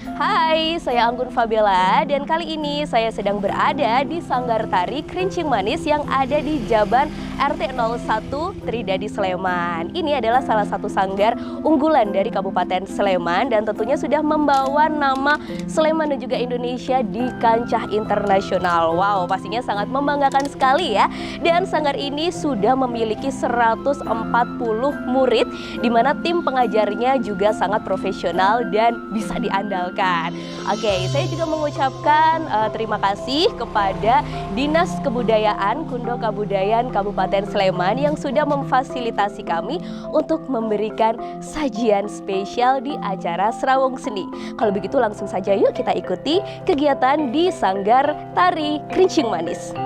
Hai, saya Anggun Fabela dan kali ini saya sedang berada di Sanggar Tari Krincing Manis yang ada di Jaban RT 01 Tridadi Sleman. Ini adalah salah satu sanggar unggulan dari Kabupaten Sleman dan tentunya sudah membawa nama Sleman dan juga Indonesia di kancah internasional. Wow, pastinya sangat membanggakan sekali ya. Dan sanggar ini sudah memiliki 140 murid di mana tim pengajarnya juga sangat profesional dan bisa diandalkan. Oke, saya juga mengucapkan terima kasih kepada Dinas Kebudayaan Kundo Kabudayan Kabupaten Sleman yang sudah memfasilitasi kami untuk memberikan sajian spesial di acara Serawung Seni. Kalau begitu langsung saja yuk kita ikuti kegiatan di Sanggar Tari Krincing Manis.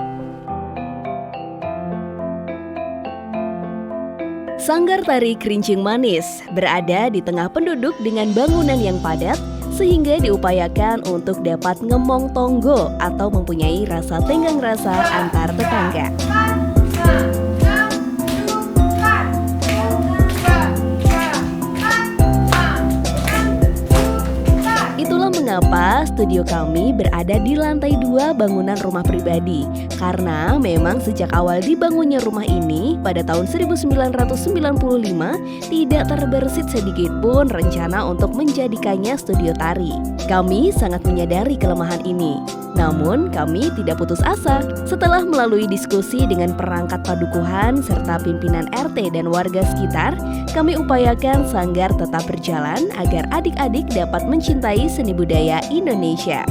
Sanggar Tari Krincing Manis berada di tengah penduduk dengan bangunan yang padat sehingga diupayakan untuk dapat ngemong tonggo atau mempunyai rasa tenggang rasa antar tetangga. Itulah mengapa studio kami berada di lantai 2 bangunan rumah pribadi. Karena memang sejak awal dibangunnya rumah ini pada tahun 1995 tidak terbersit sedikit pun rencana untuk menjadikannya studio tari. Kami sangat menyadari kelemahan ini. Namun kami tidak putus asa. Setelah melalui diskusi dengan perangkat padukuhan serta pimpinan RT dan warga sekitar, kami upayakan sanggar tetap berjalan agar adik-adik dapat mencintai seni budaya Indonesia.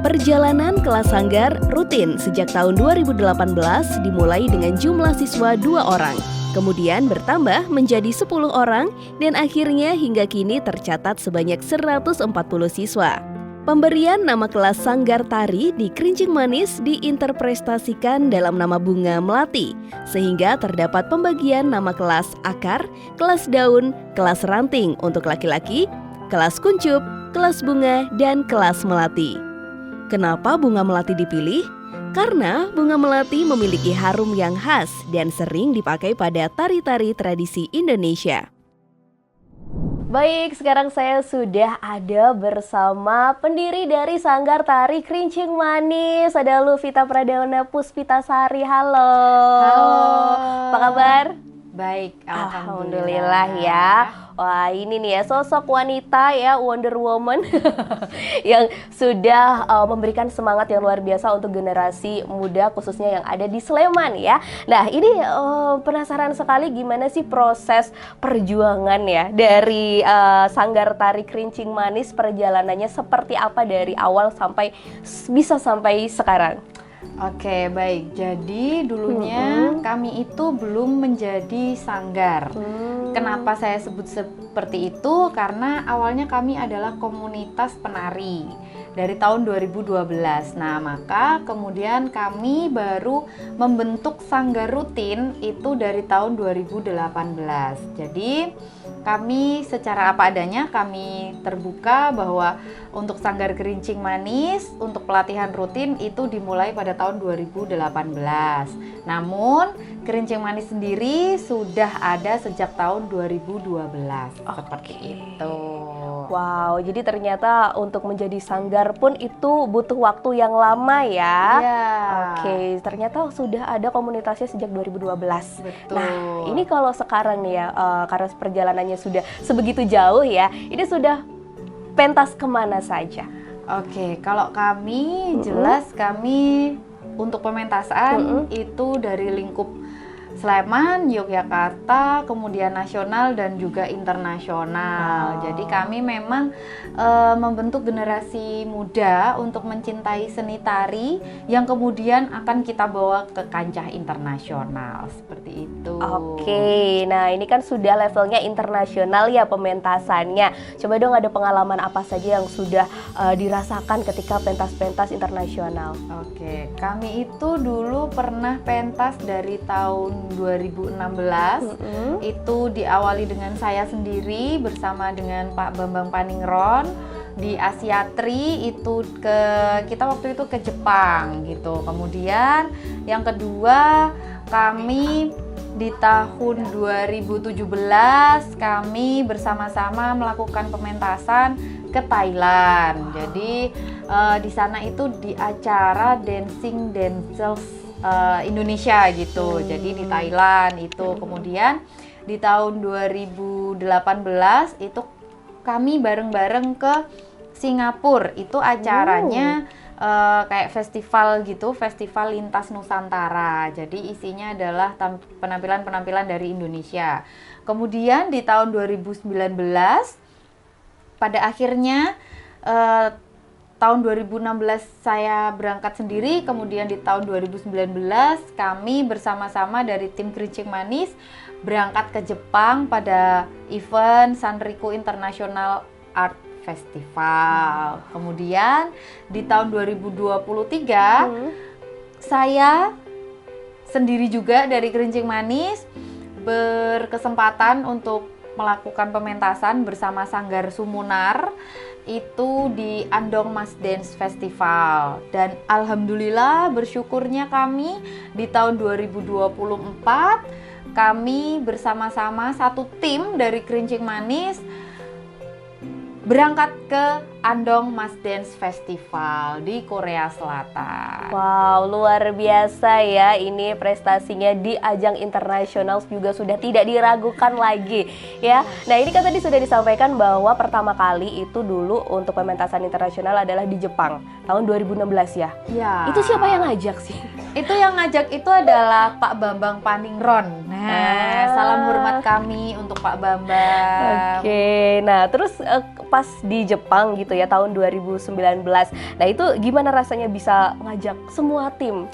Perjalanan kelas sanggar rutin sejak tahun 2018 dimulai dengan jumlah siswa 2 orang. Kemudian bertambah menjadi 10 orang dan akhirnya hingga kini tercatat sebanyak 140 siswa. Pemberian nama kelas Sanggar Tari di Krincing Manis diinterpretasikan dalam nama bunga melati, sehingga terdapat pembagian nama kelas akar, kelas daun, kelas ranting untuk laki-laki, kelas kuncup, kelas bunga, dan kelas melati. Kenapa bunga melati dipilih? Karena bunga melati memiliki harum yang khas dan sering dipakai pada tari-tari tradisi Indonesia. Baik, sekarang saya sudah ada bersama pendiri dari Sanggar Tari Krincing Manis. Ada Luvita Pradana Puspitasari. Halo. Halo. Apa kabar? Baik, Alhamdulillah ya. Wah, ini nih ya sosok wanita ya, Wonder Woman yang sudah memberikan semangat yang luar biasa untuk generasi muda khususnya yang ada di Sleman ya. Nah, ini penasaran sekali gimana sih proses perjuangan ya dari Sanggar Tari Krincing Manis, perjalanannya seperti apa dari awal sampai bisa sampai sekarang. Oke, baik. Jadi dulunya kami itu belum menjadi sanggar. Kenapa saya sebut seperti itu? Karena awalnya kami adalah komunitas penari dari tahun 2012. Nah, maka kemudian kami baru membentuk sanggar rutin itu dari tahun 2018. Jadi kami secara apa adanya kami terbuka bahwa untuk Sanggar Krincing Manis untuk pelatihan rutin itu dimulai pada tahun 2018. Namun Krincing Manis sendiri sudah ada sejak tahun 2012. Seperti itu. Wow, jadi ternyata untuk menjadi sanggar pun itu butuh waktu yang lama ya. Iya. Oke, ternyata sudah ada komunitasnya sejak 2012. Betul. Nah, ini kalau sekarang nih ya, karena perjalanannya sudah sebegitu jauh ya, ini sudah pentas kemana saja? Oke, kalau kami jelas kami untuk pementasan itu dari lingkup Sleman, Yogyakarta, kemudian nasional dan juga internasional. Jadi kami memang membentuk generasi muda untuk mencintai seni tari yang kemudian akan kita bawa ke kancah internasional seperti itu. Oke, nah ini kan sudah levelnya internasional ya pementasannya. Coba dong ada pengalaman apa saja yang sudah dirasakan ketika pentas-pentas internasional? Oke, kami itu dulu pernah pentas dari tahun 2016. Itu diawali dengan saya sendiri bersama dengan Pak Bambang Paningron di Asiatri itu kita waktu itu ke Jepang gitu. Kemudian yang kedua kami di tahun 2017 kami bersama-sama melakukan pementasan ke Thailand. Jadi di sana itu di acara Dancing Dancers Indonesia gitu. Jadi di Thailand itu. Kemudian di tahun 2018 itu kami bareng-bareng ke Singapura. Itu acaranya kayak festival gitu, festival lintas Nusantara. Jadi isinya adalah penampilan-penampilan dari Indonesia. Kemudian di tahun 2019 pada akhirnya tahun 2016 saya berangkat sendiri. Kemudian di tahun 2019 kami bersama-sama dari tim Kerincing Manis berangkat ke Jepang pada event Sanriku International Art Festival. Kemudian di tahun 2023 saya sendiri juga dari Kerincing Manis berkesempatan untuk melakukan pementasan bersama Sanggar Sumunar itu di Andong Mas Dance Festival. Dan alhamdulillah bersyukurnya kami di tahun 2024 kami bersama-sama satu tim dari Kerincing Manis berangkat ke Andong Mas Dance Festival di Korea Selatan. Wow, luar biasa ya, ini prestasinya di ajang internasional juga sudah tidak diragukan lagi ya. Nah, ini kan tadi sudah disampaikan bahwa pertama kali itu dulu untuk pementasan internasional adalah di Jepang tahun 2016 ya. Ya. Itu siapa yang ngajak sih? Itu yang ngajak itu adalah Pak Bambang Paningron. Nah, salam hormat kami untuk Pak Bambang. Oke, nah terus pas di Jepang gitu ya tahun 2019. Nah, itu gimana rasanya bisa ngajak semua tim?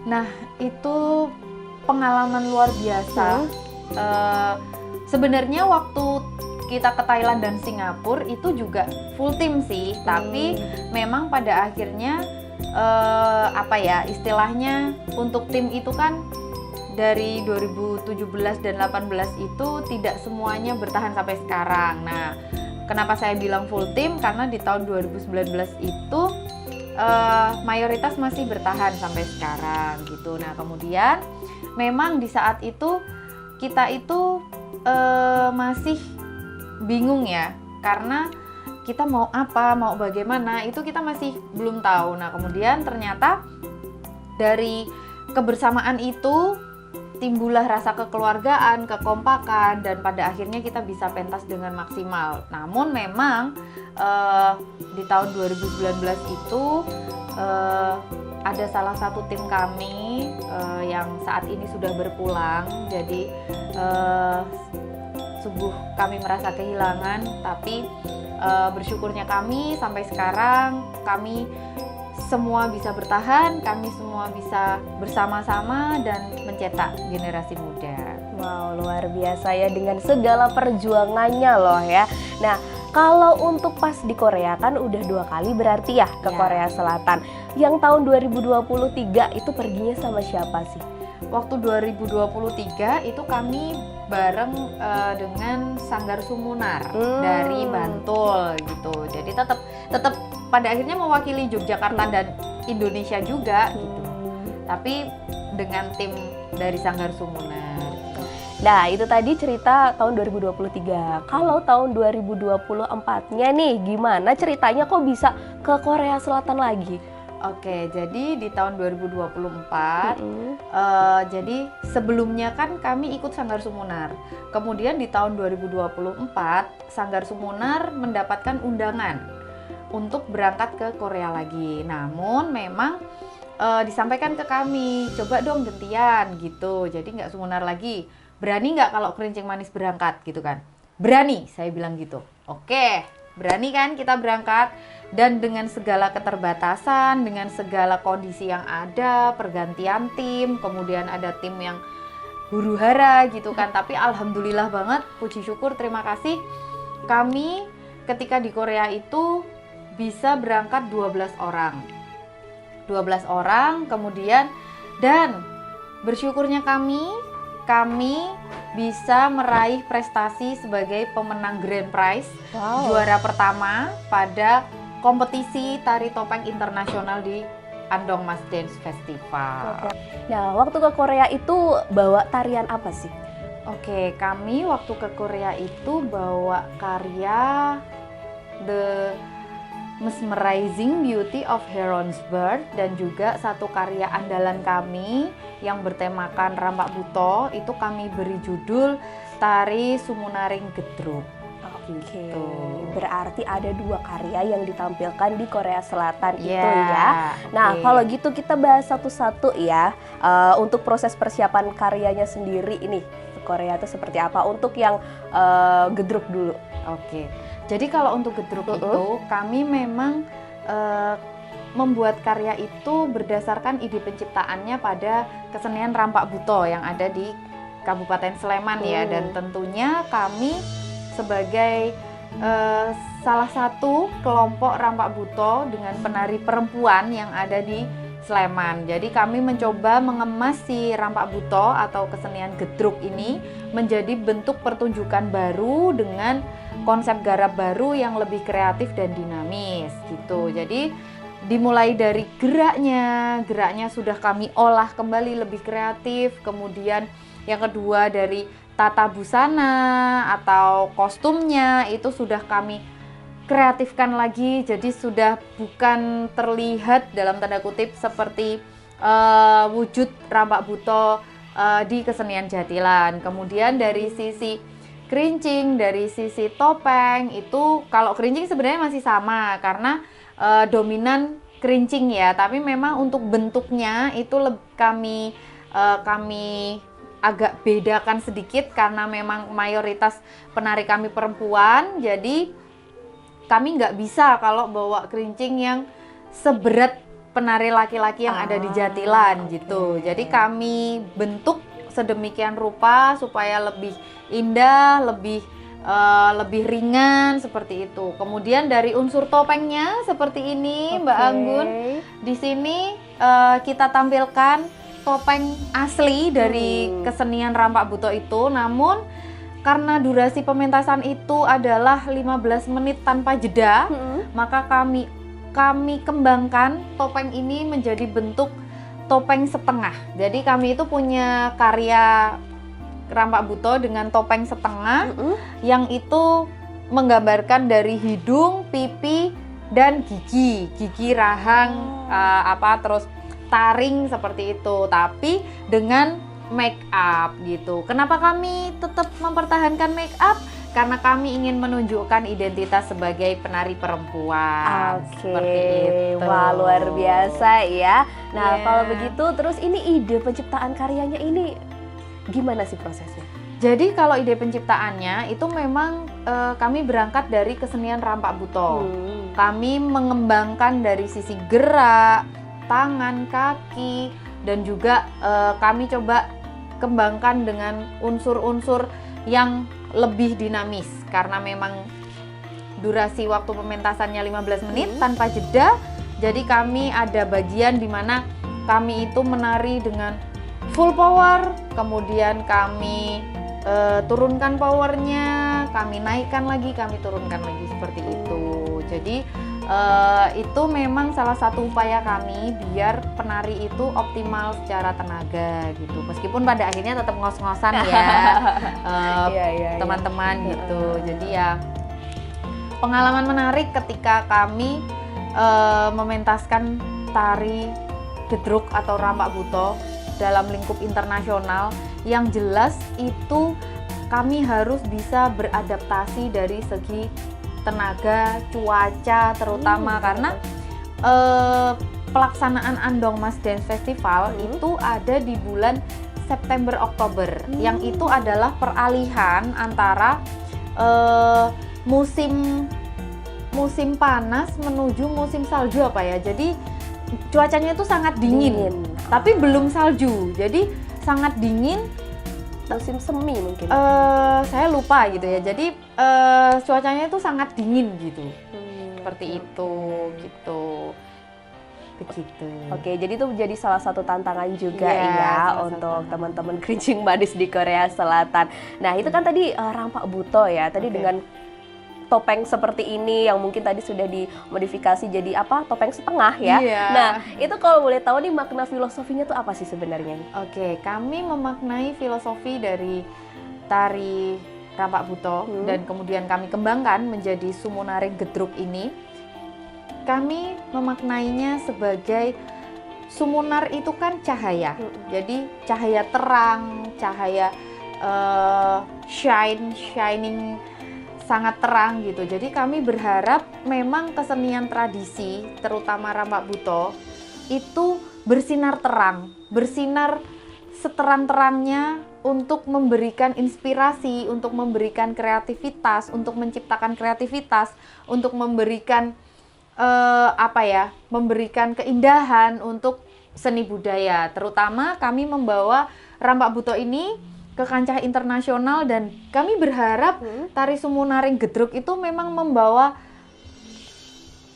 Nah, itu pengalaman luar biasa. Sebenarnya waktu kita ke Thailand dan Singapura itu juga full tim sih, tapi memang pada akhirnya istilahnya untuk tim itu kan dari 2017 dan 18 itu tidak semuanya bertahan sampai sekarang. Nah, kenapa saya bilang full tim? Karena di tahun 2019 itu mayoritas masih bertahan sampai sekarang gitu. Nah, kemudian memang di saat itu kita itu masih bingung ya, karena kita mau apa, mau bagaimana, itu kita masih belum tahu. Nah, kemudian ternyata dari kebersamaan itu timbullah rasa kekeluargaan, kekompakan, dan pada akhirnya kita bisa pentas dengan maksimal. Namun memang di tahun 2019 itu ada salah satu tim kami yang saat ini sudah berpulang. Jadi sungguh kami merasa kehilangan, tapi bersyukurnya kami sampai sekarang kami semua bisa bertahan, kami semua bisa bersama-sama dan mencetak generasi muda. Wow, luar biasa ya dengan segala perjuangannya loh ya. Nah, kalau untuk pas di Korea kan udah 2 kali berarti ya ke Korea Selatan. Yang tahun 2023 itu perginya sama siapa sih? Waktu 2023 itu kami bareng dengan Sanggar Sumunar dari Bantul gitu. Jadi tetap pada akhirnya mewakili Yogyakarta dan Indonesia juga gitu. Tapi dengan tim dari Sanggar Sumunar. Nah, itu tadi cerita tahun 2023. Kalau tahun 2024-nya nih, gimana ceritanya kok bisa ke Korea Selatan lagi? Oke, jadi di tahun 2024, jadi sebelumnya kan kami ikut Sanggar Sumunar. Kemudian di tahun 2024, Sanggar Sumunar mendapatkan undangan untuk berangkat ke Korea lagi. Namun memang disampaikan ke kami, coba dong gantian gitu. Jadi nggak Sumunar lagi. Berani nggak kalau Kerincing Manis berangkat gitu kan? Berani, saya bilang gitu. Oke, berani kan kita berangkat. Dan dengan segala keterbatasan, dengan segala kondisi yang ada, pergantian tim, kemudian ada tim yang huru-hara gitu kan. Tapi alhamdulillah banget, puji syukur, terima kasih. Kami ketika di Korea itu bisa berangkat 12 orang. 12 orang, kemudian dan bersyukurnya kami bisa meraih prestasi sebagai pemenang Grand Prize, juara pertama pada kompetisi tari topeng internasional di Andong Mas Dance Festival. Oke. Nah, waktu ke Korea itu bawa tarian apa sih? Oke, kami waktu ke Korea itu bawa karya The Mesmerizing Beauty of Heron's Birth dan juga satu karya andalan kami yang bertemakan Rampak Buto, itu kami beri judul Tari Sumunaring Gedruk. Oke, Gitu. berarti ada 2 karya yang ditampilkan di Korea Selatan itu Ya, ya. Nah, oke. kalau gitu kita bahas satu-satu ya. Untuk proses persiapan karyanya sendiri ini ke Korea itu seperti apa? Untuk yang gedruk dulu. Oke, jadi kalau untuk gedruk itu kami memang membuat karya itu berdasarkan ide penciptaannya pada kesenian Rampak Buto yang ada di Kabupaten Sleman ya, dan tentunya kami sebagai salah satu kelompok Rampak Buto dengan penari perempuan yang ada di Sleman. Jadi kami mencoba mengemas si Rampak Buto atau kesenian gedruk ini menjadi bentuk pertunjukan baru dengan konsep garap baru yang lebih kreatif dan dinamis gitu. Jadi dimulai dari geraknya sudah kami olah kembali lebih kreatif. Kemudian yang kedua dari tata busana atau kostumnya itu sudah kami kreatifkan lagi, jadi sudah bukan terlihat dalam tanda kutip seperti wujud Rampak Buto di kesenian Jatilan. Kemudian dari sisi kerincing, dari sisi topeng itu, kalau kerincing sebenarnya masih sama karena dominan kerincing ya, tapi memang untuk bentuknya itu kami agak bedakan sedikit karena memang mayoritas penari kami perempuan, jadi kami nggak bisa kalau bawa kerincing yang seberat penari laki-laki yang ada di Jatilan gitu. Jadi kami bentuk sedemikian rupa supaya lebih indah, lebih ringan seperti itu. Kemudian dari unsur topengnya seperti ini, Mbak Anggun. Di sini kita tampilkan topeng asli dari kesenian Rampak Buto itu, namun karena durasi pementasan itu adalah 15 menit tanpa jeda, maka kami kembangkan topeng ini menjadi bentuk topeng setengah. Jadi kami itu punya karya Rampak Buto dengan topeng setengah yang itu menggambarkan dari hidung, pipi, dan gigi rahang, terus taring seperti itu, tapi dengan make up gitu. Kenapa kami tetap mempertahankan make up? Karena kami ingin menunjukkan identitas sebagai penari perempuan. Seperti itu. Wah, luar biasa ya. Nah, kalau begitu terus ini ide penciptaan karyanya ini gimana sih prosesnya? Jadi kalau ide penciptaannya itu memang kami berangkat dari kesenian Rampak Buto. Kami mengembangkan dari sisi gerak, tangan, kaki, dan juga kami coba kembangkan dengan unsur-unsur yang lebih dinamis karena memang durasi waktu pementasannya 15 menit tanpa jeda. Jadi kami ada bagian di mana kami itu menari dengan full power, kemudian kami turunkan powernya, kami naikkan lagi, kami turunkan lagi seperti itu. Jadi itu memang salah satu upaya kami biar penari itu optimal secara tenaga gitu. Meskipun pada akhirnya tetap ngos-ngosan ya teman-teman gitu. Jadi ya pengalaman menarik ketika kami mementaskan tari gedruk atau Rampak Buto dalam lingkup internasional. Yang jelas itu kami harus bisa beradaptasi dari segi tenaga, cuaca terutama karena pelaksanaan Andong Mas Dance Festival itu ada di bulan September Oktober, yang itu adalah peralihan antara musim panas menuju musim salju apa ya. Jadi cuacanya itu sangat dingin. Tapi belum salju. Jadi sangat dingin. Musim semi mungkin. Saya lupa gitu ya. Jadi cuacanya itu sangat dingin gitu. Seperti itu gitu. Begitu. Oke, jadi itu menjadi salah satu tantangan juga ya untuk teman-teman kerincing manis di Korea Selatan. Nah, itu kan tadi Rampak Buto ya. Tadi dengan topeng seperti ini yang mungkin tadi sudah dimodifikasi jadi topeng setengah ya. Iya. Nah, itu kalau boleh tahu nih makna filosofinya tuh apa sih sebenarnya nih? Oke, kami memaknai filosofi dari tari Rampak Buto dan kemudian kami kembangkan menjadi Sumunari Gedruk ini. Kami memaknainya sebagai sumunar itu kan cahaya. Jadi cahaya terang, cahaya shining sangat terang gitu. Jadi kami berharap memang kesenian tradisi terutama Rampak Buto itu bersinar terang, bersinar seterang-terangnya untuk memberikan inspirasi, untuk memberikan kreativitas, untuk menciptakan kreativitas, untuk memberikan memberikan keindahan untuk seni budaya. Terutama kami membawa Rampak Buto ini ke kancah internasional dan kami berharap tari Sumunaring Gedruk itu memang membawa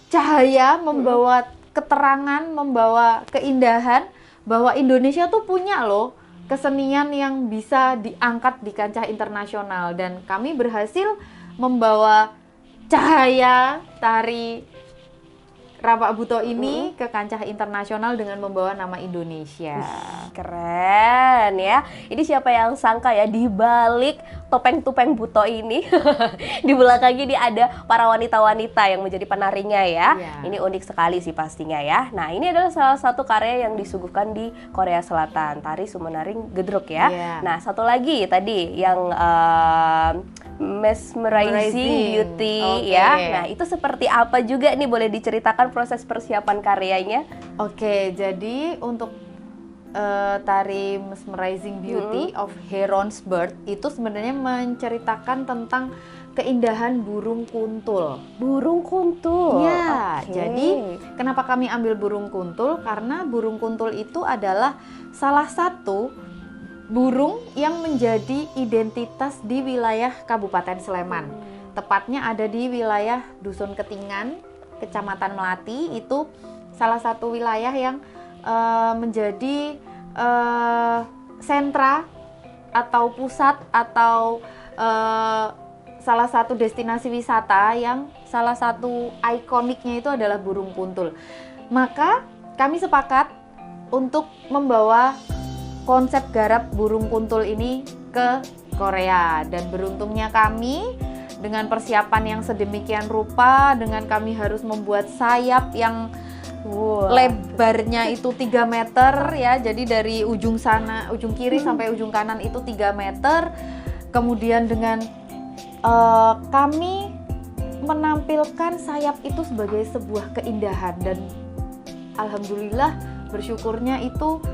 cahaya, membawa keterangan, membawa keindahan bahwa Indonesia tuh punya loh kesenian yang bisa diangkat di kancah internasional dan kami berhasil membawa cahaya tari Rampak Buto ini ke kancah internasional dengan membawa nama Indonesia. Keren ya. Ini siapa yang sangka ya di balik topeng-topeng Buto ini di belakangnya ini ada para wanita-wanita yang menjadi penarinya ya. Ini unik sekali sih pastinya ya. Nah, ini adalah salah satu karya yang disuguhkan di Korea Selatan, tari Sumenaring Gedruk ya. Nah, satu lagi tadi yang Mesmerizing Beauty ya. Nah, itu seperti apa juga nih, boleh diceritakan proses persiapan karyanya? Oke, jadi untuk tari Mesmerizing Beauty of Heron's Bird itu sebenarnya menceritakan tentang keindahan burung kuntul. Burung kuntul? Ya, jadi kenapa kami ambil burung kuntul? Karena burung kuntul itu adalah salah satu burung yang menjadi identitas di wilayah Kabupaten Sleman. Tepatnya ada di wilayah Dusun Ketingan, Kecamatan Melati. Itu salah satu wilayah yang menjadi sentra atau pusat atau salah satu destinasi wisata yang salah satu ikoniknya itu adalah burung kuntul. Maka kami sepakat untuk membawa konsep garap burung kuntul ini ke Korea dan beruntungnya kami dengan persiapan yang sedemikian rupa, dengan kami harus membuat sayap yang lebarnya itu 3 meter ya, jadi dari ujung sana, ujung kiri sampai ujung kanan itu 3 meter. Kemudian dengan kami menampilkan sayap itu sebagai sebuah keindahan dan alhamdulillah bersyukurnya itu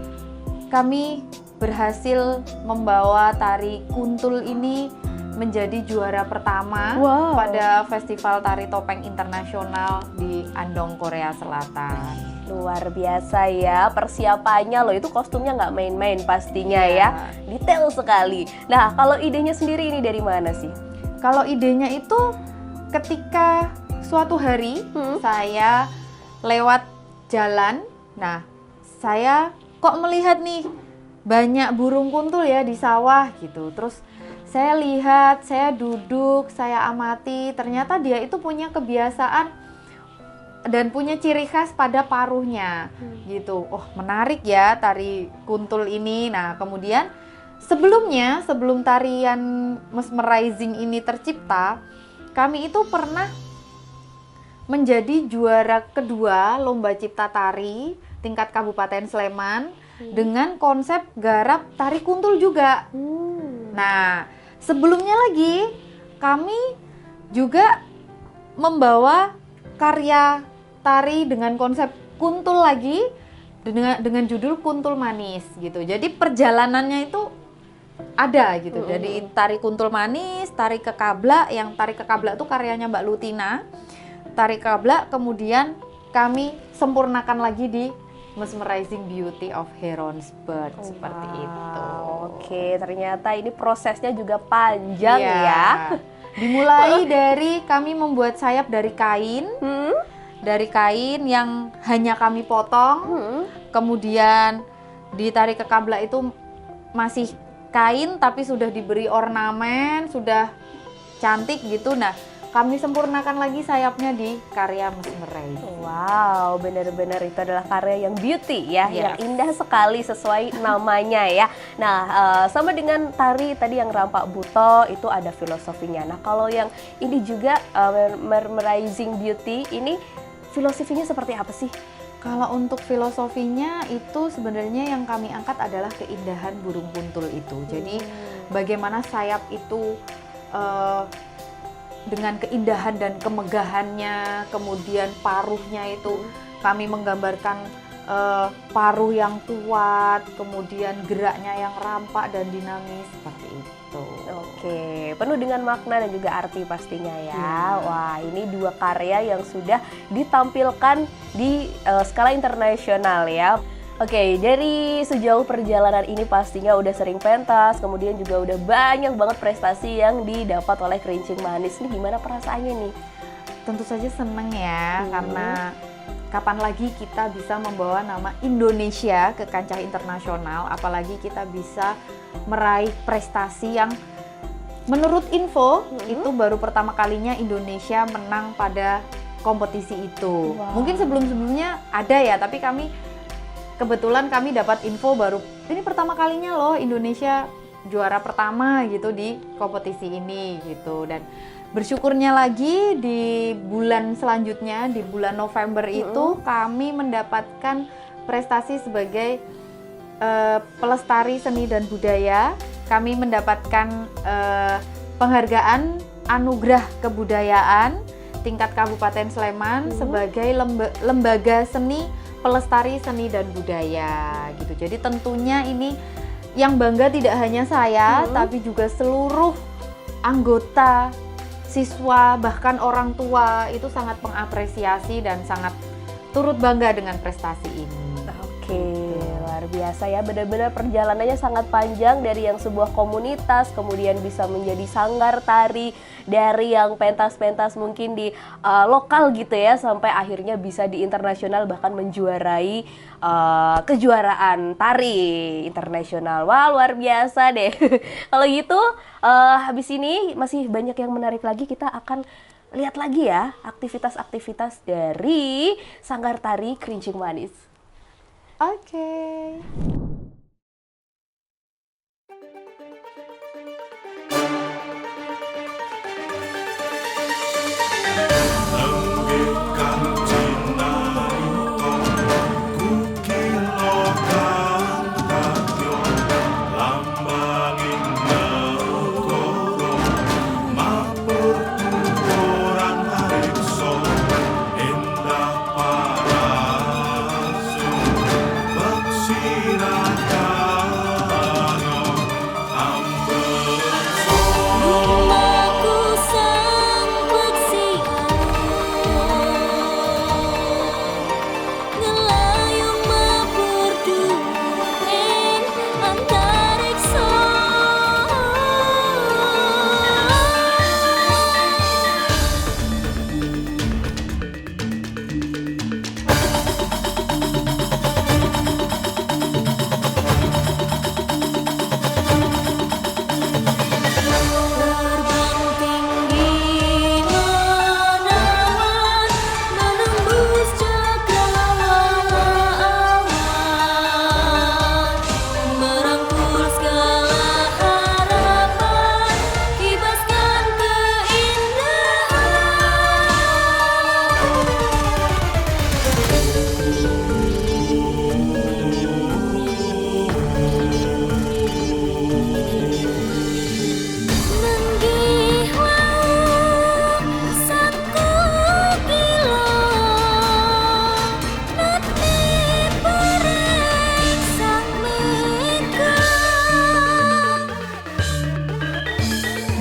kami berhasil membawa tari kuntul ini menjadi juara pertama pada Festival Tari Topeng Internasional di Andong, Korea Selatan. Luar biasa ya persiapannya loh, itu kostumnya nggak main-main pastinya ya, detail sekali. Nah, kalau idenya sendiri ini dari mana sih? Kalau idenya itu ketika suatu hari saya lewat jalan, nah saya kok melihat nih banyak burung kuntul ya di sawah gitu. Terus saya lihat, saya duduk, saya amati, ternyata dia itu punya kebiasaan dan punya ciri khas pada paruhnya gitu. Oh, menarik ya tari kuntul ini. Nah, kemudian sebelum tarian Mesmerizing ini tercipta, kami itu pernah menjadi juara kedua lomba cipta tari tingkat Kabupaten Sleman dengan konsep garap tari kuntul juga. Nah, sebelumnya lagi kami juga membawa karya tari dengan konsep kuntul lagi dengan judul Kuntul Manis gitu. Jadi perjalanannya itu ada gitu. Jadi tari kuntul manis, tari kekablak, yang tari kekablak itu karyanya Mbak Lutina. Tari kekablak kemudian kami sempurnakan lagi di Mesmerizing Beauty of Heron's Bird seperti itu. Oke, ternyata ini prosesnya juga panjang ya. Dimulai dari kami membuat sayap dari kain, yang hanya kami potong. Kemudian di tari kekablak itu masih kain tapi sudah diberi ornamen, sudah cantik gitu. Nah, kami sempurnakan lagi sayapnya di karya mesmerizing. Wow, benar-benar itu adalah karya yang beauty ya, Yes. yang indah sekali sesuai namanya ya. Nah, sama dengan tari tadi yang Rampak Buto itu ada filosofinya. Nah, kalau yang ini juga mesmerizing beauty ini filosofinya seperti apa sih? Kalau untuk filosofinya itu sebenarnya yang kami angkat adalah keindahan burung kuntul itu. Jadi bagaimana sayap itu dengan keindahan dan kemegahannya, kemudian paruhnya itu kami menggambarkan paruh yang kuat, kemudian geraknya yang rampak dan dinamis seperti itu. Oke, penuh dengan makna dan juga arti pastinya ya. Wah, ini dua karya yang sudah ditampilkan di skala internasional ya. Oke, dari sejauh perjalanan ini pastinya udah sering pentas, kemudian juga udah banyak banget prestasi yang didapat oleh Kerincing Manis. Ini gimana perasaannya nih? Tentu saja seneng ya, karena kapan lagi kita bisa membawa nama Indonesia ke kancah internasional, apalagi kita bisa meraih prestasi yang menurut info itu baru pertama kalinya Indonesia menang pada kompetisi itu. Wow. Mungkin sebelum-sebelumnya ada ya, tapi kebetulan kami dapat info baru ini pertama kalinya loh Indonesia juara pertama gitu di kompetisi ini gitu. Dan bersyukurnya lagi di bulan selanjutnya, di bulan November itu kami mendapatkan prestasi sebagai pelestari seni dan budaya. Kami mendapatkan penghargaan anugerah kebudayaan tingkat Kabupaten Sleman sebagai lembaga seni pelestari seni dan budaya gitu. Jadi tentunya ini yang bangga tidak hanya saya, tapi juga seluruh anggota, siswa, bahkan orang tua itu sangat mengapresiasi dan sangat turut bangga dengan prestasi ini. Oke, luar biasa ya, benar-benar perjalanannya sangat panjang dari yang sebuah komunitas, kemudian bisa menjadi sanggar tari, dari yang pentas-pentas mungkin di lokal gitu ya, sampai akhirnya bisa di internasional bahkan menjuarai kejuaraan tari internasional. Wah, luar biasa deh. Kalau gitu, habis ini masih banyak yang menarik lagi, kita akan lihat lagi ya aktivitas-aktivitas dari Sanggar Tari Kerincing Manis. Oke.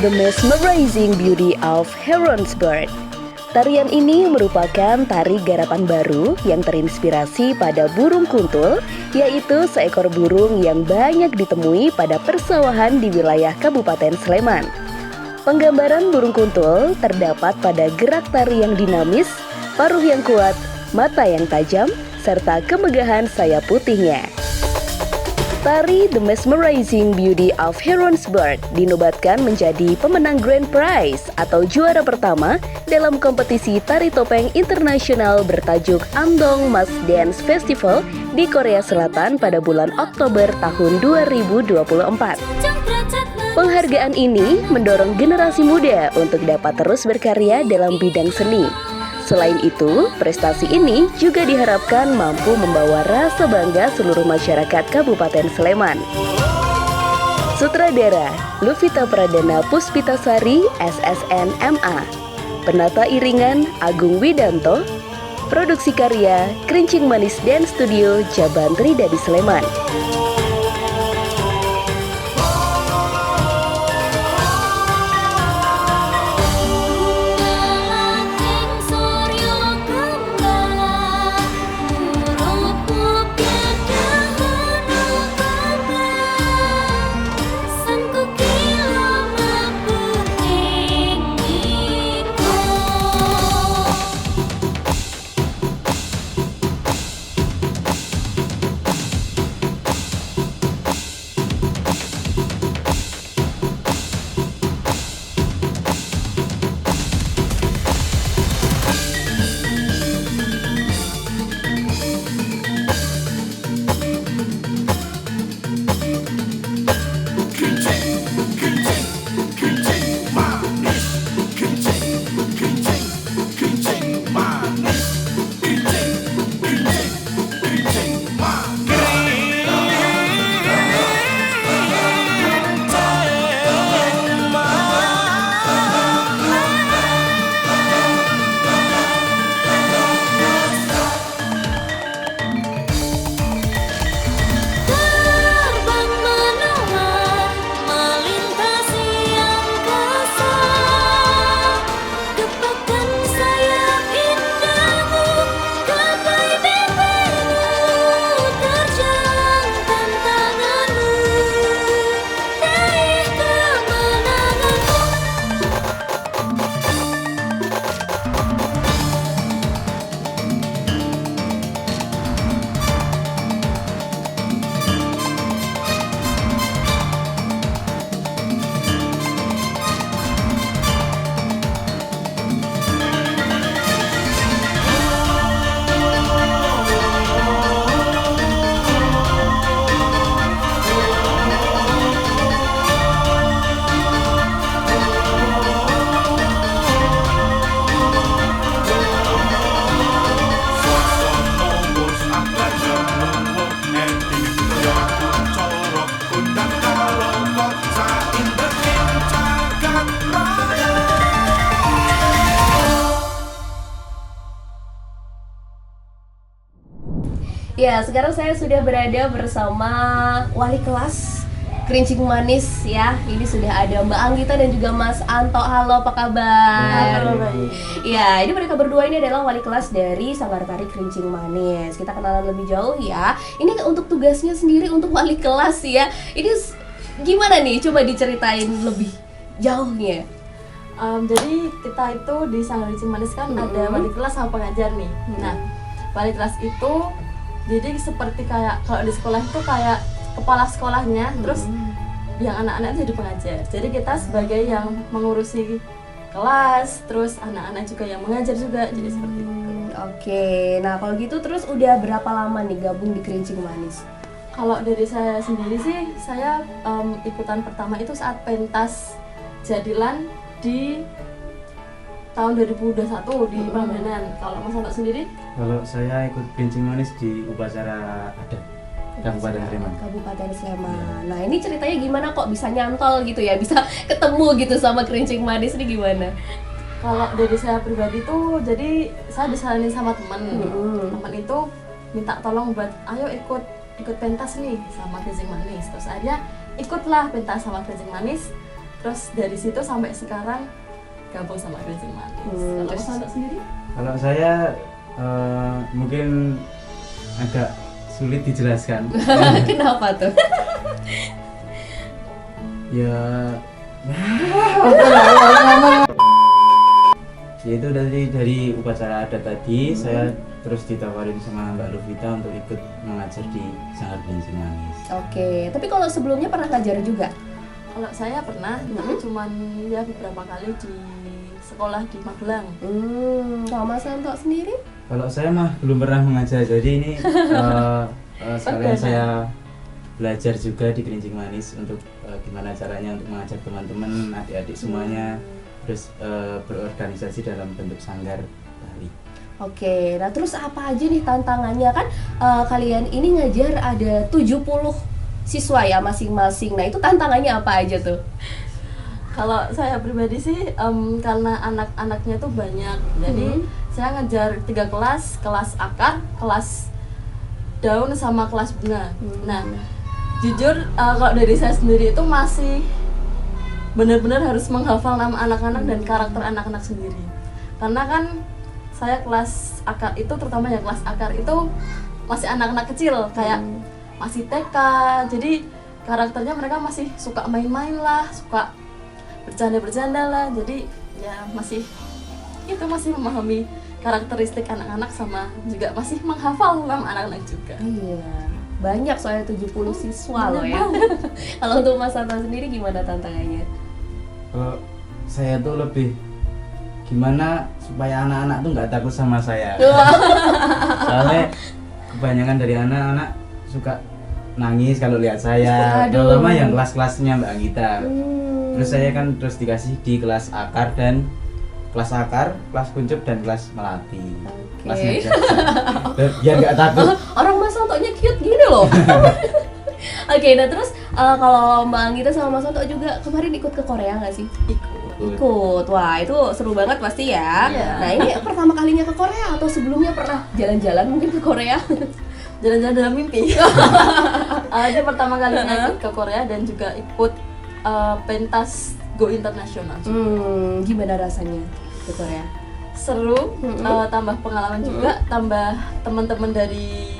The Mesmerizing Beauty of Heron's Bird. Tarian ini merupakan tari garapan baru yang terinspirasi pada burung kuntul, yaitu seekor burung yang banyak ditemui pada persawahan di wilayah Kabupaten Sleman. Penggambaran burung kuntul terdapat pada gerak tari yang dinamis, paruh yang kuat, mata yang tajam, serta kemegahan sayap putihnya. Tari The Mesmerizing Beauty of Heronsburg dinobatkan menjadi pemenang Grand Prize atau juara pertama dalam kompetisi tari topeng internasional bertajuk Andong Mas Dance Festival di Korea Selatan pada bulan Oktober tahun 2024. Penghargaan ini mendorong generasi muda untuk dapat terus berkarya dalam bidang seni. Selain itu, prestasi ini juga diharapkan mampu membawa rasa bangga seluruh masyarakat Kabupaten Sleman. Sutradara Luvita Pradana Puspitasari, SSN MA. Penata iringan Agung Widanto. Produksi karya Krincing Manis Dance Studio Jabantri Dadi Sleman. Ya, sekarang saya sudah berada bersama wali kelas Krincing Manis ya. Ini sudah ada Mbak Anggita dan juga Mas Anto. Halo, apa kabar? Halo, baik. Ya, ini mereka berdua ini adalah wali kelas dari Sanggar Tari Krincing Manis. Kita kenalan lebih jauh ya. Ini untuk tugasnya sendiri untuk wali kelas ya. Ini gimana nih? Coba diceritain lebih jauhnya. Jadi kita itu di Sanggar Krincing Manis kan ada wali kelas sama pengajar nih. Nah, wali kelas itu jadi seperti kayak kalau di sekolah itu kayak kepala sekolahnya, terus yang anak-anak itu jadi pengajar. Jadi kita sebagai yang mengurusi kelas, terus anak-anak juga yang mengajar juga, jadi seperti itu. Oke, nah kalau gitu terus udah berapa lama nih gabung di Krincing Manis? Kalau dari saya sendiri sih, saya ikutan pertama itu saat pentas Jadilan di tahun 2021 di Prambanan. Kalau Mas Anto sendiri? Kalau saya ikut Krincing Manis di upacara adat Kabupaten Sleman. Kabupaten Sleman. Nah, ini ceritanya gimana kok bisa nyantol gitu ya, bisa ketemu gitu sama Krincing Manis ini gimana? Kalau dari saya pribadi tuh, jadi saya disaranin sama teman. Teman itu minta tolong buat, ayo ikut pentas nih sama Krincing Manis. Terus akhirnya ikutlah pentas sama Krincing Manis. Terus dari situ sampai sekarang gabung sama Krincing Manis. Kalau Mas Anto sendiri? Kalau saya mungkin agak sulit dijelaskan. Kenapa tuh? Ya Yaitu dari upacara adat tadi, saya terus ditawarin sama Mbak Luvita untuk ikut mengajar di Sanggar Gelincing Manis. Oke, tapi kalau sebelumnya pernah ngajar juga? Kalau saya pernah, tapi cuman ya beberapa kali di sekolah di Magelang. Kalau Mas Santo sendiri? Kalau saya mah belum pernah mengajar, jadi ini sekalian saya belajar juga di Gelincing Manis untuk gimana caranya untuk mengajak teman-teman, adik-adik semuanya, terus berorganisasi dalam bentuk sanggar tari. Oke, nah terus apa aja nih tantangannya kan kalian ini ngajar ada 70 siswa ya masing-masing. Nah itu tantangannya apa aja tuh? Kalau saya pribadi sih karena anak-anaknya tuh banyak, jadi saya ngajar 3 kelas, kelas akar, kelas daun sama kelas bunga. Nah jujur kalau dari saya sendiri itu masih benar-benar harus menghafal nama anak-anak dan karakter anak-anak sendiri, karena kan saya kelas akar itu, terutama ya kelas akar itu masih anak-anak kecil kayak masih TK, jadi karakternya mereka masih suka main-main lah, suka bercanda-bercanda lah, jadi ya masih memahami karakteristik anak-anak sama juga masih menghafal nama anak-anak juga. Iya, banyak soalnya 70 siswa loh ya. Kalau untuk Mas Santo sendiri gimana tantangannya? Kalau saya tuh lebih gimana supaya anak-anak tuh nggak takut sama saya. Soalnya kebanyakan dari anak-anak suka nangis kalau lihat saya, terutama yang kelas-kelasnya Mbak Anggita. Terus saya kan terus dikasih di kelas akar, kelas kuncup dan kelas melati. Kelas meja. Biar nggak takut. Orang Mas Santonya cute gini loh. Oke, nah terus kalau Mbak Anggita sama Mas Santo juga kemarin ikut ke Korea nggak sih? Ikut, wah itu seru banget pasti ya. Nah ini pertama kalinya ke Korea atau sebelumnya pernah jalan-jalan mungkin ke Korea? Jalan-jalan dalam mimpi. Dia pertama kalinya ikut ke Korea dan juga ikut pentas Go Internasional. Gimana rasanya ke Korea? Seru, tambah pengalaman juga, tambah teman-teman dari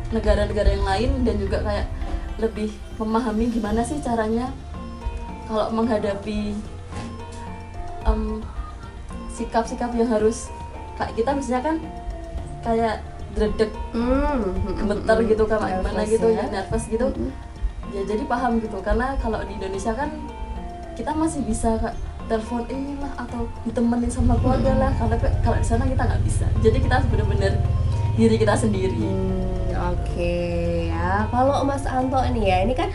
negara-negara yang lain, dan juga kayak lebih memahami gimana sih caranya kalau menghadapi sikap-sikap yang harus kayak kita misalnya kan kayak dredeg, gemeter gitu, kayak gimana gitu ya, nervous gitu. Ya jadi paham gitu, karena kalau di Indonesia kan kita masih bisa telepon inilah atau ditemenin sama keluarga lah, kalau di sana kita nggak bisa. Jadi kita harus benar-benar diri kita sendiri. Oke ya, kalau Mas Anto ini ya, ini kan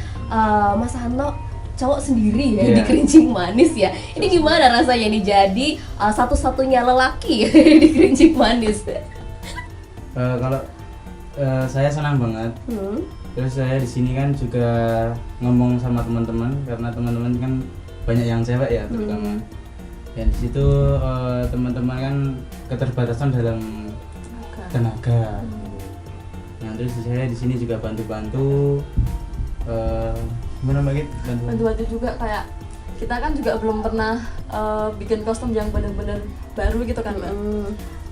Mas Anto cowok sendiri ya di Gelincing Manis ya. Ini gimana rasanya nih jadi satu-satunya lelaki di Gelincing Manis? Kalau saya senang banget. Terus saya di sini kan juga ngomong sama teman-teman, karena teman-teman kan banyak yang cewek ya terutama. Dan di situ teman-teman kan keterbatasan dalam tenaga. Nah terus saya di sini juga bantu-bantu. Gimana Mbak Git? Bantu-bantu juga, kayak kita kan juga belum pernah bikin kostum yang benar-benar baru gitu kan Mbak.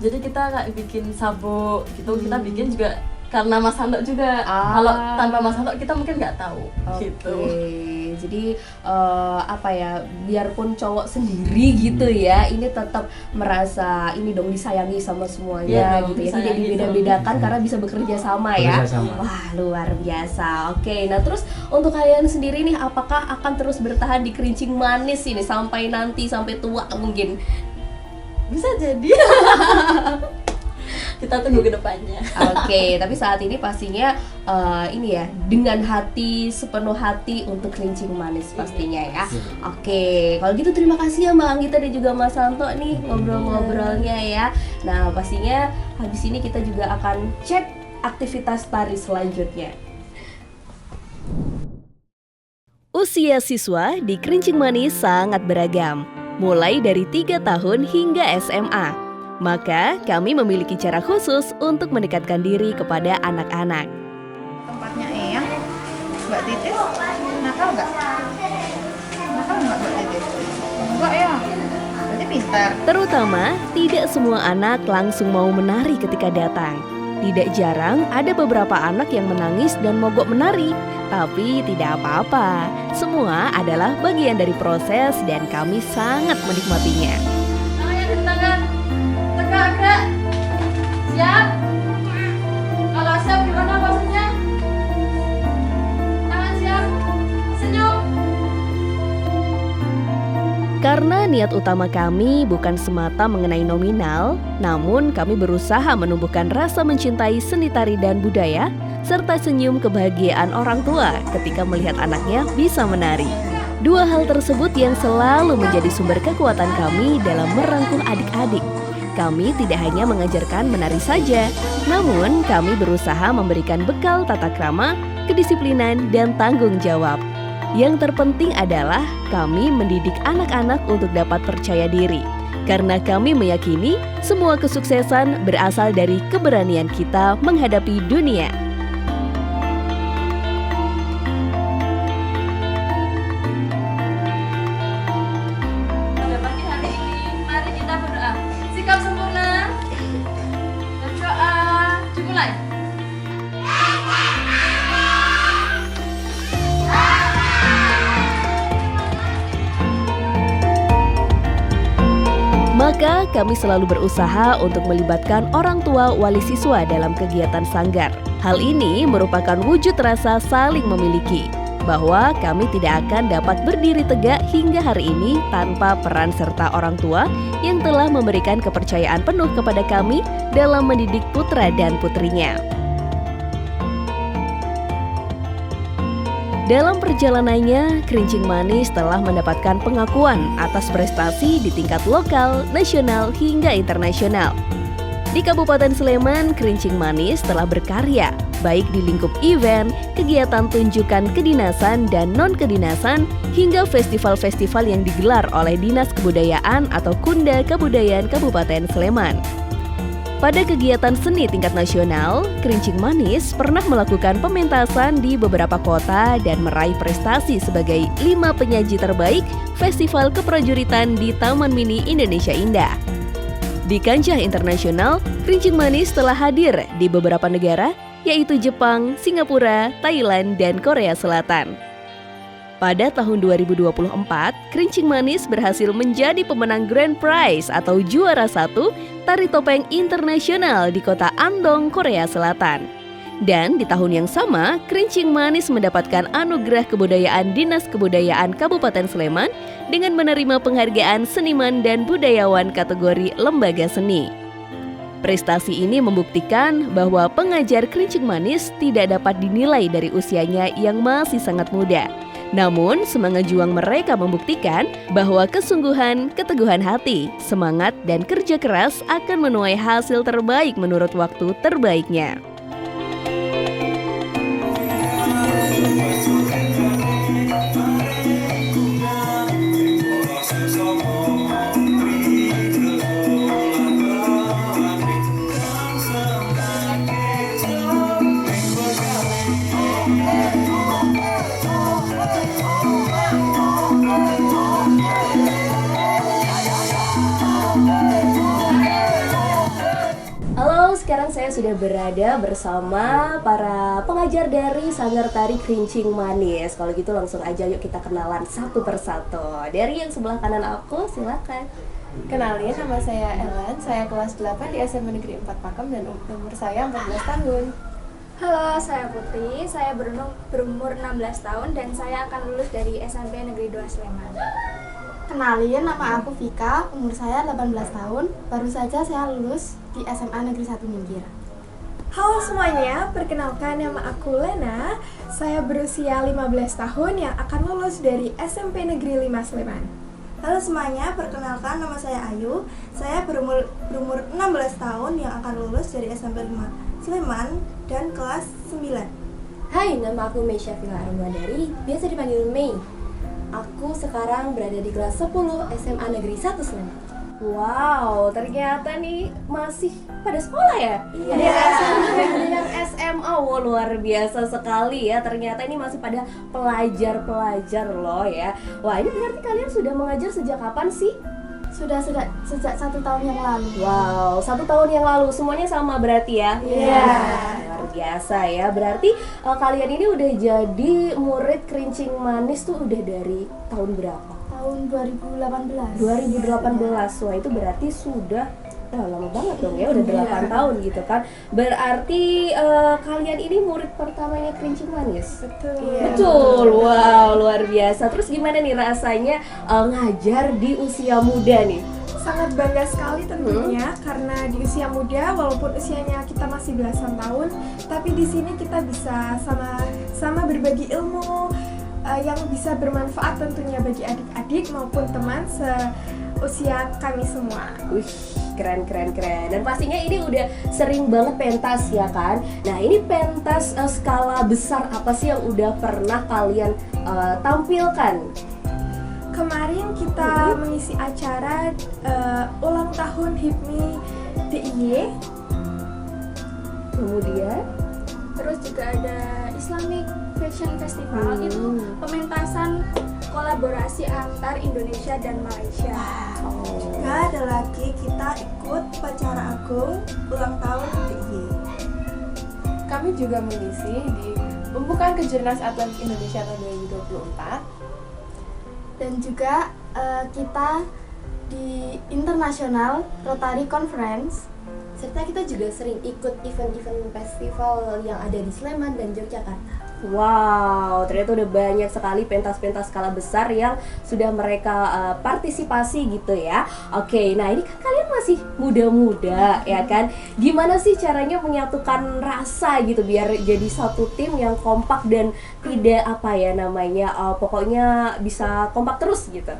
Jadi kita kayak bikin sabuk gitu, kita bikin juga karena Mas Santo juga. Kalau tanpa Mas Santo kita mungkin nggak tahu. Gitu. Jadi apa ya, biarpun cowok sendiri gitu ya, ini tetap merasa ini dong disayangi sama semuanya gitu ya. Tidak dibeda-bedakan karena bisa bekerja sama ya. Wah luar biasa. Oke, nah terus untuk kalian sendiri nih, apakah akan terus bertahan di Gelincing Manis ini sampai tua mungkin? Bisa jadi. Kita tunggu ke depannya. Oke, tapi saat ini pastinya ini ya, dengan sepenuh hati untuk Gelincing Manis pastinya ya. Oke, kalau gitu terima kasih ya Mbak Anggita dan juga Mas Santo nih ngobrol-ngobrolnya ya. Nah pastinya habis ini kita juga akan cek aktivitas tari selanjutnya. Usia siswa di Gelincing Manis sangat beragam, mulai dari 3 tahun hingga SMA. Maka kami memiliki cara khusus untuk mendekatkan diri kepada anak-anak. Tempatnya Eyang, Mbak Titis, nakal nggak? Nakal nggak Mbak Titis? Enggak ya, berarti pintar. Terutama, tidak semua anak langsung mau menari ketika datang. Tidak jarang ada beberapa anak yang menangis dan mogok menari. Tapi tidak apa-apa, semua adalah bagian dari proses dan kami sangat menikmatinya. niat utama kami bukan semata mengenai nominal, namun kami berusaha menumbuhkan rasa mencintai seni tari dan budaya, serta senyum kebahagiaan orang tua ketika melihat anaknya bisa menari. Dua hal tersebut yang selalu menjadi sumber kekuatan kami dalam merangkul adik-adik. Kami tidak hanya mengajarkan menari saja, namun kami berusaha memberikan bekal tata krama, kedisiplinan, dan tanggung jawab. Yang terpenting adalah kami mendidik anak-anak untuk dapat percaya diri. Karena kami meyakini semua kesuksesan berasal dari keberanian kita menghadapi dunia. Pada pagi hari ini, mari kita berdoa. Sikap sempurna. Berdoa. Dimulai. Maka kami selalu berusaha untuk melibatkan orang tua wali siswa dalam kegiatan sanggar. Hal ini merupakan wujud rasa saling memiliki, bahwa kami tidak akan dapat berdiri tegak hingga hari ini tanpa peran serta orang tua yang telah memberikan kepercayaan penuh kepada kami dalam mendidik putra dan putrinya. Dalam perjalanannya, Kerincing Manis telah mendapatkan pengakuan atas prestasi di tingkat lokal, nasional, hingga internasional. Di Kabupaten Sleman, Kerincing Manis telah berkarya, baik di lingkup event, kegiatan tunjukan kedinasan dan non-kedinasan, hingga festival-festival yang digelar oleh Dinas Kebudayaan atau Kunda Kebudayaan Kabupaten Sleman. Pada kegiatan seni tingkat nasional, Kerincing Manis pernah melakukan pementasan di beberapa kota dan meraih prestasi sebagai 5 penyaji terbaik Festival Keprajuritan di Taman Mini Indonesia Indah. Di kancah internasional, Kerincing Manis telah hadir di beberapa negara, yaitu Jepang, Singapura, Thailand, dan Korea Selatan. Pada tahun 2024, Kerincing Manis berhasil menjadi pemenang Grand Prize atau juara 1 Tari Topeng Internasional di kota Andong, Korea Selatan. Dan di tahun yang sama, Kerincing Manis mendapatkan anugerah kebudayaan Dinas Kebudayaan Kabupaten Sleman dengan menerima penghargaan seniman dan budayawan kategori lembaga seni. Prestasi ini membuktikan bahwa pengajar Kerincing Manis tidak dapat dinilai dari usianya yang masih sangat muda. Namun, semangat juang mereka membuktikan bahwa kesungguhan, keteguhan hati, semangat, dan kerja keras akan menuai hasil terbaik menurut waktu terbaiknya. Halo, sekarang saya sudah berada bersama para pengajar dari Sanggar Tari Kerincing Manis. Kalau gitu langsung aja yuk kita kenalan satu persatu. Dari yang sebelah kanan aku, silakan. Kenalin, nama saya Ellen, saya kelas 8 di SMA Negeri 4 Pakem dan umur saya 14 tahun. Halo, saya Putri, saya berumur 16 tahun dan saya akan lulus dari SMP Negeri 2 Sleman. Kenalin, nama aku Vika, umur saya 18 tahun, baru saja saya lulus di SMA Negeri 1 Minggir. Halo semuanya, perkenalkan nama aku Lena. Saya berusia 15 tahun yang akan lulus dari SMP Negeri 5 Sleman. Halo semuanya, perkenalkan nama saya Ayu. Saya berumur 16 tahun yang akan lulus dari SMP 5 Sleman dan kelas 9. Hai, nama aku Mei Syafila Armadari, biasa dipanggil Mei. Aku sekarang berada di kelas 10 SMA Negeri 1 Sleman. Wow, ternyata nih masih pada sekolah ya? Iya. Dengan SMA, wow, luar biasa sekali ya. Ternyata ini masih pada pelajar-pelajar loh ya. Wah, ini berarti kalian sudah mengajar sejak kapan sih? Sudah sejak 1 tahun yang lalu. Wow, 1 tahun yang lalu. Semuanya sama berarti ya? Iya. Luar biasa ya. Berarti kalian ini udah jadi murid Kerincing Manis tuh udah dari tahun berapa? Tahun 2018. 2018. Wah, itu berarti sudah Nah, lama banget dong ya, udah 8 tahun gitu kan. Berarti kalian ini murid pertamanya Kerincing Manis? Betul. Betul, wow luar biasa. Terus gimana nih rasanya ngajar di usia muda nih? Sangat bangga sekali tentunya karena di usia muda walaupun usianya kita masih belasan tahun, tapi di sini kita bisa sama berbagi ilmu yang bisa bermanfaat tentunya bagi adik-adik maupun teman seusia kami semua. Wih, keren. Dan pastinya ini udah sering banget pentas ya kan? Nah ini pentas skala besar apa sih yang udah pernah kalian tampilkan? Kemarin kita mengisi acara ulang tahun HIPMI DIY. Kemudian? Terus juga ada Islamic Fashion Festival, itu pementasan kolaborasi antar Indonesia dan Malaysia. Juga ada lagi kita ikut upacara agung ulang tahun DIY. Kami juga mengisi di pembukaan Kejurnas Atletik Indonesia tahun 2024. Dan juga kita di International Rotary Conference. Serta kita juga sering ikut event-event festival yang ada di Sleman dan Yogyakarta. Wow, ternyata udah banyak sekali pentas-pentas skala besar yang sudah mereka partisipasi gitu ya. Oke, nah ini kan kalian masih muda-muda ya kan. Gimana sih caranya menyatukan rasa gitu biar jadi satu tim yang kompak dan tidak pokoknya bisa kompak terus gitu.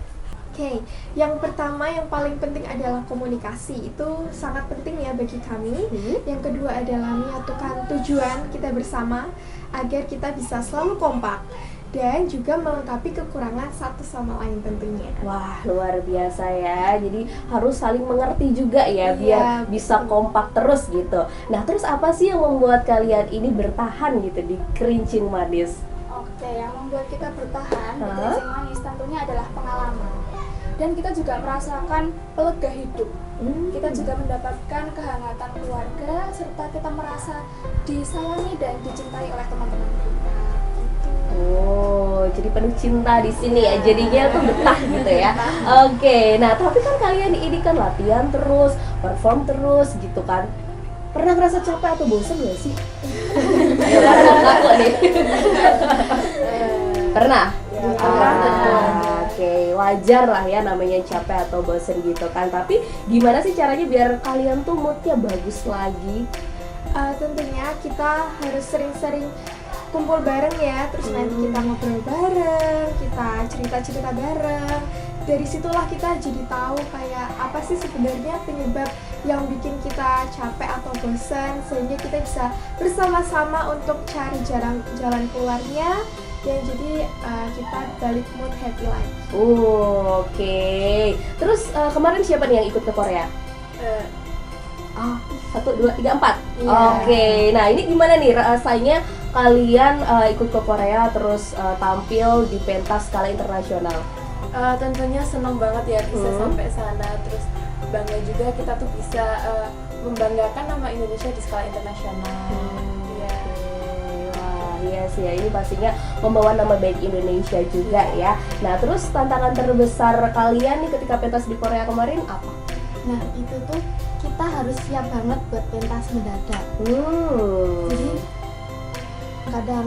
Oke, yang pertama yang paling penting adalah komunikasi. Itu sangat penting ya bagi kami. Yang kedua adalah menyatukan tujuan kita bersama agar kita bisa selalu kompak dan juga melengkapi kekurangan satu sama lain tentunya. Wah, luar biasa ya. Jadi harus saling mengerti juga ya biar bisa kompak terus gitu. Nah, terus apa sih yang membuat kalian ini bertahan gitu di Kerincing Manis? Oke, yang membuat kita bertahan di Kerincing Manis tentunya adalah pengalaman. Dan kita juga merasakan pelega hidup. Kita juga mendapatkan kehangatan keluarga serta kita merasa disayangi dan dicintai oleh teman-teman kita. Oh, jadi penuh cinta di sini ya. Jadinya tuh betah gitu ya. Oke, nah tapi kan kalian ini kan latihan terus, perform terus gitu kan. Pernah ngerasa capek atau bosan gak sih? Ayo ngaku nih. Pernah? Oke, wajar lah ya namanya capek atau bosen gitu kan. Tapi gimana sih caranya biar kalian tuh moodnya bagus lagi? Tentunya kita harus sering-sering kumpul bareng ya. Terus nanti kita ngobrol bareng, kita cerita-cerita bareng. Dari situlah kita jadi tahu kayak apa sih sebenarnya penyebab yang bikin kita capek atau bosan, sehingga kita bisa bersama-sama untuk cari jalan keluarnya. Dan jadi kita balik mood happy lagi. Oke. Terus kemarin siapa nih yang ikut ke Korea? 1, 2, 3, 4. Oke. Nah ini gimana nih rasanya kalian ikut ke Korea terus tampil di pentas skala internasional? Tentunya senang banget ya bisa sampai sana. Terus bangga juga kita tuh bisa membanggakan nama Indonesia di skala internasional. Iya sih ya, ini pastinya membawa nama baik Indonesia juga ya. Nah terus tantangan terbesar kalian nih ketika pentas di Korea kemarin apa? Nah itu tuh kita harus siap banget buat pentas mendadak. Jadi kadang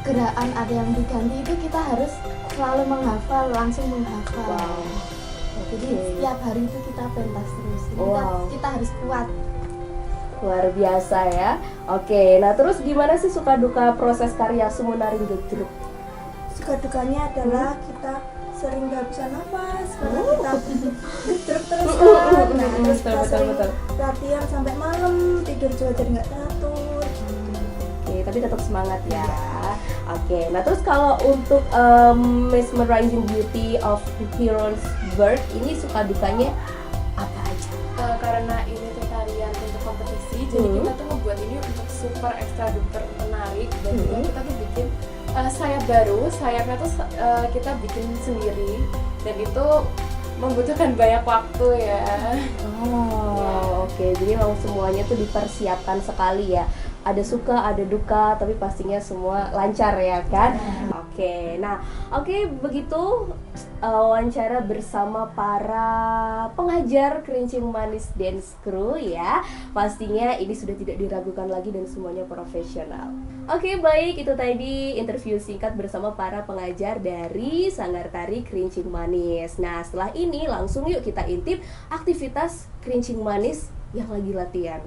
gerakan ada yang diganti itu kita harus selalu menghafal, langsung menghafal. Jadi setiap hari itu kita pentas terus. Kita harus kuat. Luar biasa ya. Oke, nah terus gimana sih suka duka proses karya Sumunaring Gedruk? Suka dukanya adalah kita sering gak bisa nafas karena kita gedruk terus kan. Nah, terus kita sering latihan sampai malam, tidur juga jadi gak teratur. Oke, tapi tetap semangat ya. Oke, nah terus kalau untuk Mesmerizing Beauty of Heroes Birth ini suka dukanya apa aja? Karena ini tuh tarian untuk kompetisi, jadi kita tuh membuat ini untuk super ekstra duper menarik. Dan juga kita tuh bikin sayap baru, sayapnya tuh kita bikin sendiri dan itu membutuhkan banyak waktu ya. Oke, jadi memang semuanya tuh dipersiapkan sekali ya. ada suka, ada duka, tapi pastinya semua lancar ya kan? Oke, nah begitu wawancara bersama para pengajar Kerincing Manis Dance Crew ya. Pastinya ini sudah tidak diragukan lagi dan semuanya profesional. Oke, baik, itu tadi interview singkat bersama para pengajar dari Sanggar Tari Kerincing Manis. Nah, setelah ini langsung yuk kita intip aktivitas Kerincing Manis yang lagi latihan.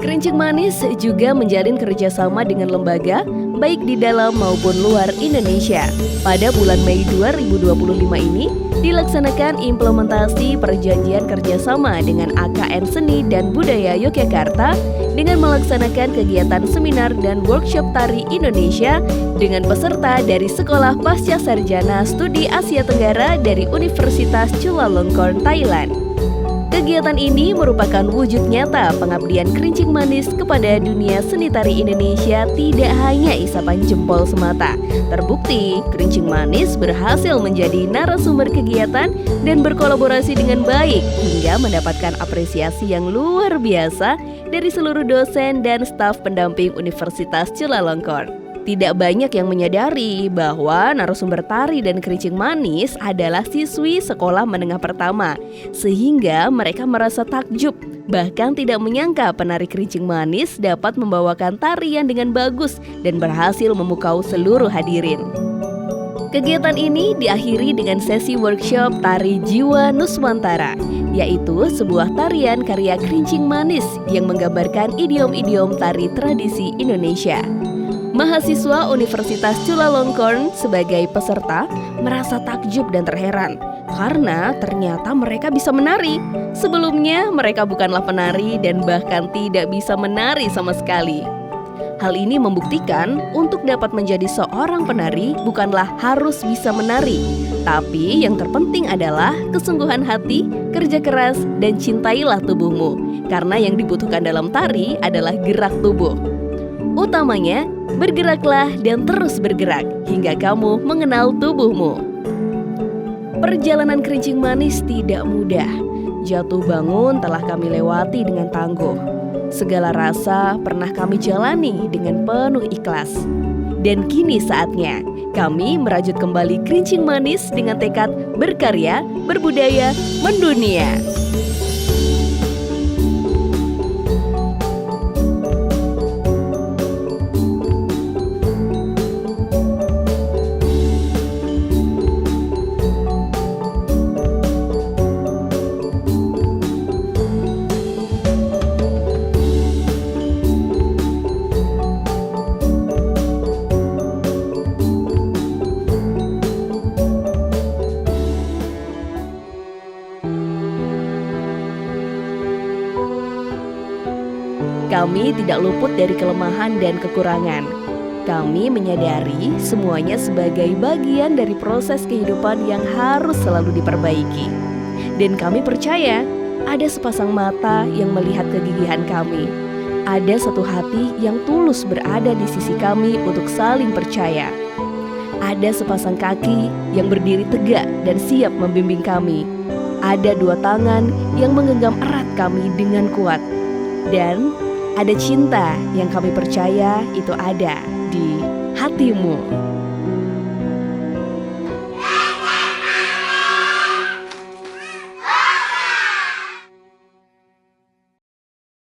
Kerincing Manis juga menjalin kerjasama dengan lembaga, baik di dalam maupun luar Indonesia. Pada bulan Mei 2025 ini, dilaksanakan implementasi perjanjian kerjasama dengan AKN Seni dan Budaya Yogyakarta dengan melaksanakan kegiatan seminar dan workshop tari Indonesia dengan peserta dari Sekolah Pasca Sarjana Studi Asia Tenggara dari Universitas Chulalongkorn, Thailand. Kegiatan ini merupakan wujud nyata pengabdian Kerincing Manis kepada dunia seni tari Indonesia, tidak hanya isapan jempol semata. Terbukti, Kerincing Manis berhasil menjadi narasumber kegiatan dan berkolaborasi dengan baik hingga mendapatkan apresiasi yang luar biasa dari seluruh dosen dan staf pendamping Universitas Chulalongkorn. Tidak banyak yang menyadari bahwa narasumber tari dan Kerincing Manis adalah siswi sekolah menengah pertama, sehingga mereka merasa takjub, bahkan tidak menyangka penari Kerincing Manis dapat membawakan tarian dengan bagus dan berhasil memukau seluruh hadirin. Kegiatan ini diakhiri dengan sesi workshop Tari Jiwa Nuswantara, yaitu sebuah tarian karya Kerincing Manis yang menggambarkan idiom-idiom tari tradisi Indonesia. Mahasiswa Universitas Chulalongkorn sebagai peserta merasa takjub dan terheran karena ternyata mereka bisa menari. Sebelumnya mereka bukanlah penari dan bahkan tidak bisa menari sama sekali. Hal ini membuktikan untuk dapat menjadi seorang penari bukanlah harus bisa menari, tapi yang terpenting adalah kesungguhan hati, kerja keras, dan cintailah tubuhmu. Karena yang dibutuhkan dalam tari adalah gerak tubuh. Utamanya, bergeraklah dan terus bergerak hingga kamu mengenal tubuhmu. Perjalanan Kerincing Manis tidak mudah. Jatuh bangun telah kami lewati dengan tangguh. Segala rasa pernah kami jalani dengan penuh ikhlas. Dan kini saatnya kami merajut kembali Kerincing Manis dengan tekad berkarya, berbudaya, mendunia. Kami tidak luput dari kelemahan dan kekurangan. Kami menyadari semuanya sebagai bagian dari proses kehidupan yang harus selalu diperbaiki. Dan kami percaya ada sepasang mata yang melihat kegigihan kami. Ada satu hati yang tulus berada di sisi kami untuk saling percaya. Ada sepasang kaki yang berdiri tegak dan siap membimbing kami. Ada dua tangan yang menggenggam erat kami dengan kuat. Dan ada cinta yang kami percaya itu ada di hatimu.